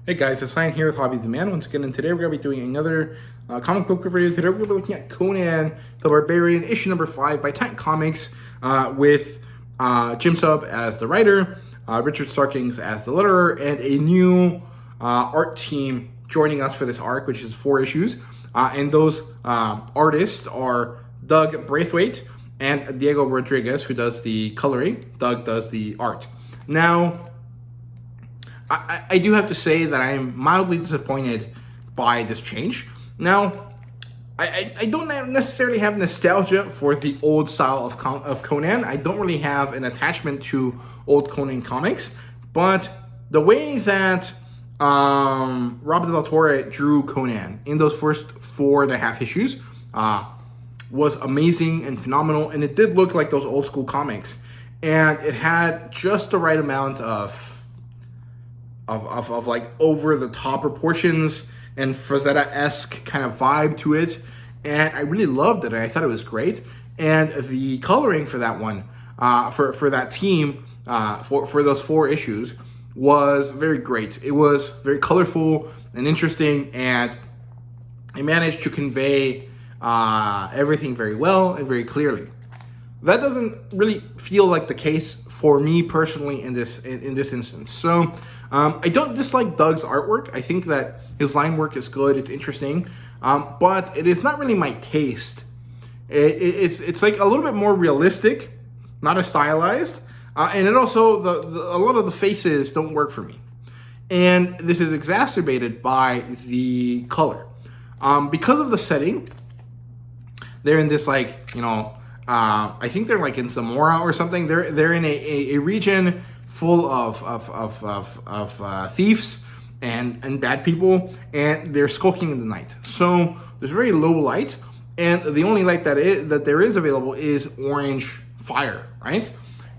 Hey guys, it's Ryan here with HobbiesofaMan once again, and today we're going to be doing another comic book review. Today we're going to be looking at Conan The Barbarian, issue number 5 by Titan Comics, with Jim Sub as the writer, Richard Starkings as the letterer, and a new art team joining us for this arc, which is 4 issues. And those artists are Doug Braithwaite and Diego Rodriguez, who does the coloring. Doug does the art. Now, I do have to say that I am mildly disappointed by this change. Now, I don't necessarily have nostalgia for the old style of Conan. I don't really have an attachment to old Conan comics, but the way that Robert Del Torre drew Conan in those first 4.5 issues was amazing and phenomenal, and it did look like those old school comics, and it had just the right amount of like over the top proportions and Frazetta-esque kind of vibe to it, and I really loved it. I thought it was great, and the coloring for that one, for that team, for those 4 issues was very great. It was very colorful and interesting, and it managed to convey everything very well and very clearly. That doesn't really feel like the case for me personally in this instance. So I don't dislike Doug's artwork. I think that his line work is good. It's interesting, but it is not really my taste. It's like a little bit more realistic, not as stylized, and it also a lot of the faces don't work for me, and this is exacerbated by the color, because of the setting. They're in this, like, you know, I think they're like in Zamora or something. They're in a region full of thieves and bad people, and they're skulking in the night. So there's very low light, and the only light that there is available is orange fire, right?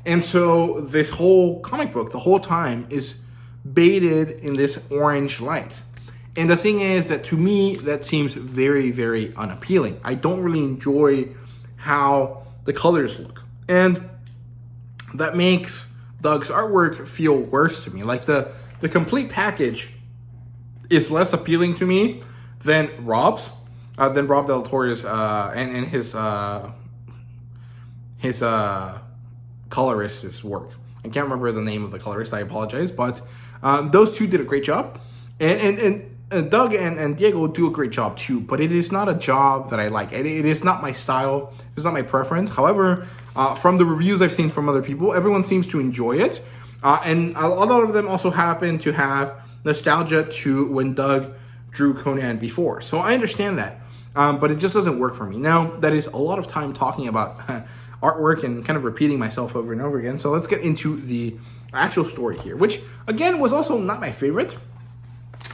And so this whole comic book, the whole time, is baited in this orange light. And the thing is that to me, that seems very, very unappealing. I don't really enjoy how the colors look, and that makes Doug's artwork feel worse to me. Like the complete package is less appealing to me than Rob Del Torre's and his colorist's work. I can't remember the name of the colorist. I apologize, but those two did a great job, and Doug and Diego do a great job too, but it is not a job that I like. It is not my style. It's not my preference. However, from the reviews I've seen from other people, everyone seems to enjoy it. And a lot of them also happen to have nostalgia to when Doug drew Conan before. So I understand that, but it just doesn't work for me. Now, that is a lot of time talking about artwork and kind of repeating myself over and over again. So let's get into the actual story here, which, again, was also not my favorite.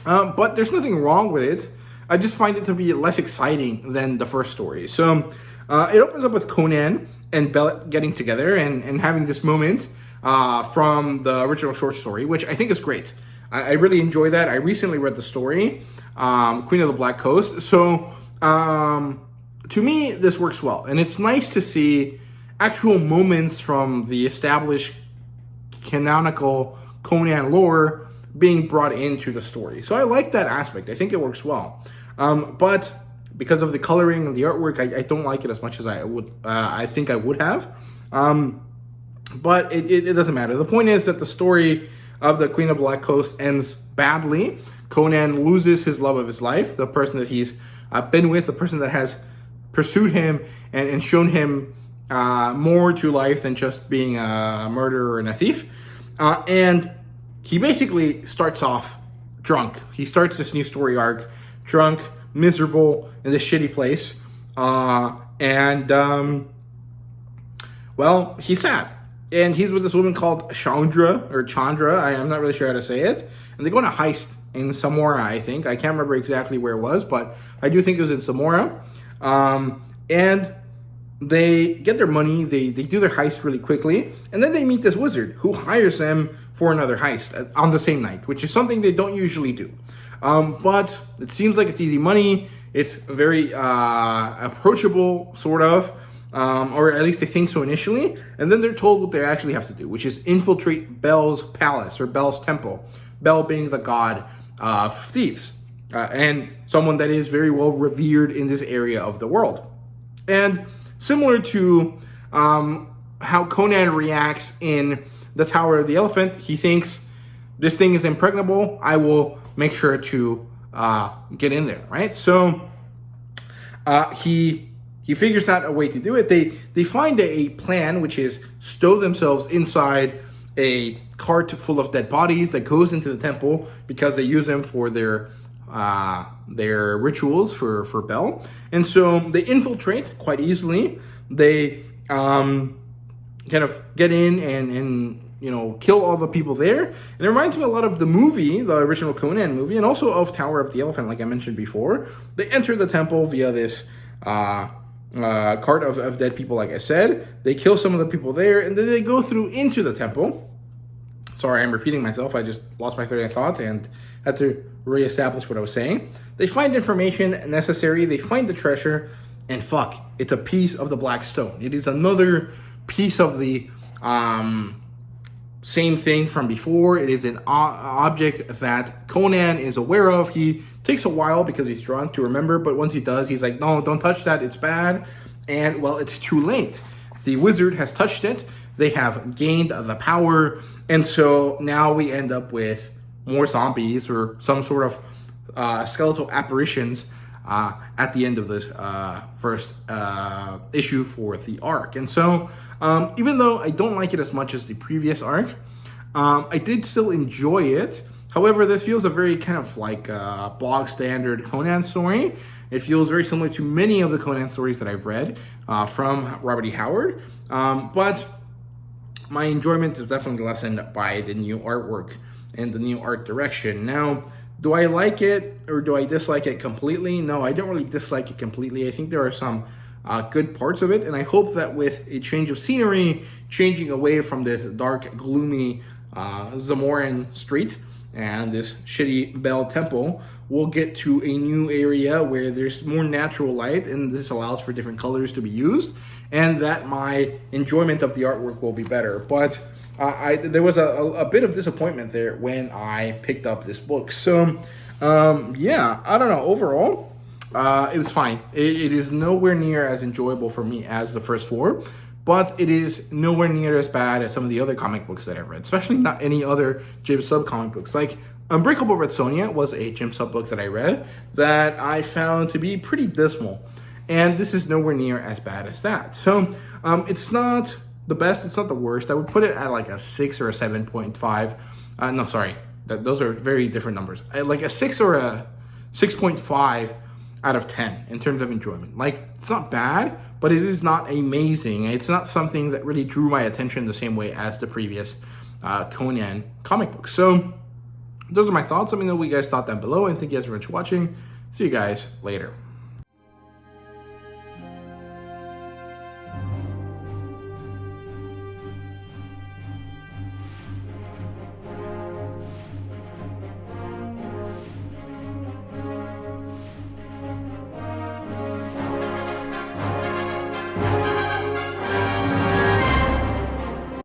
But there's nothing wrong with it. I just find it to be less exciting than the first story. So it opens up with Conan and Bellet getting together and having this moment from the original short story, which I think is great. I really enjoy that. I recently read the story, Queen of the Black Coast. So to me, this works well. And it's nice to see actual moments from the established canonical Conan lore being brought into the story. So I like that aspect. I think it works well. But because of the coloring and the artwork, I don't like it as much as I think I would have. But it doesn't matter. The point is that the story of the Queen of Black Coast ends badly. Conan loses his love of his life, the person that he's been with, the person that has pursued him and shown him more to life than just being a murderer and a thief. And he basically starts off drunk. He starts this new story arc drunk, miserable, in this shitty place. Well, he's sad. And he's with this woman called Chandra. I am not really sure how to say it. And they go on a heist in Zamora, I think. I can't remember exactly where it was, but I do think it was in Zamora. And they get their money, they do their heist really quickly, and then they meet this wizard who hires them for another heist on the same night, which is something they don't usually do. But it seems like it's easy money. It's very approachable, sort of, or at least they think so initially, and then they're told what they actually have to do, which is infiltrate Bel's palace, or Bel's temple, Bel being the god thieves, and someone that is very well revered in this area of the world. And similar to how Conan reacts in the Tower of the Elephant, he thinks this thing is impregnable. I will make sure to get in there, right? So he figures out a way to do it. They find a plan, which is stow themselves inside a cart full of dead bodies that goes into the temple because they use them for their rituals for Bel. And so they infiltrate quite easily. They kind of get in and kill all the people there. And it reminds me a lot of the movie, the original Conan movie, and also of Tower of the Elephant, like I mentioned before. They enter the temple via this cart of dead people, like I said. They kill some of the people there, and then they go through into the temple. Sorry, I'm repeating myself. I just lost my train of thought and had to reestablish what I was saying. They find information necessary. They find the treasure, and fuck, it's a piece of the Black Stone. It is another piece of the same thing from before. It is an object that Conan is aware of. He takes a while because he's drunk to remember, but once he does, he's like, no, don't touch that, it's bad. And, well, it's too late. The wizard has touched it. They have gained the power, and so now we end up with more zombies or some sort of skeletal apparitions at the end of this first issue for the arc. And so even though I don't like it as much as the previous arc, I did still enjoy it. However, this feels a very kind of like bog standard Conan story. It feels very similar to many of the Conan stories that I've read from Robert E. Howard. But my enjoyment is definitely lessened by the new artwork and the new art direction. Now, do I like it or do I dislike it completely? No, I don't really dislike it completely. I think there are some good parts of it, and I hope that with a change of scenery, changing away from this dark, gloomy Zamoran street and this shitty Bel temple, we'll get to a new area where there's more natural light, and this allows for different colors to be used, and that my enjoyment of the artwork will be better. But there was a bit of disappointment there when I picked up this book. So, yeah, I don't know. Overall, it was fine. It is nowhere near as enjoyable for me as the first four, but it is nowhere near as bad as some of the other comic books that I've read, especially not any other Jim Sub comic books. Like, Unbreakable Red Sonja was a Jim Sub book that I read that I found to be pretty dismal, and this is nowhere near as bad as that. So, it's not the best, it's not the worst. I would put it at like a 6 or a 7.5. No, sorry. Those are very different numbers. Like a 6 or a 6.5 out of 10 in terms of enjoyment. Like, it's not bad, but it is not amazing. It's not something that really drew my attention the same way as the previous Conan comic book. So, those are my thoughts. Let me know what you guys thought down below, and thank you guys very much for watching. See you guys later.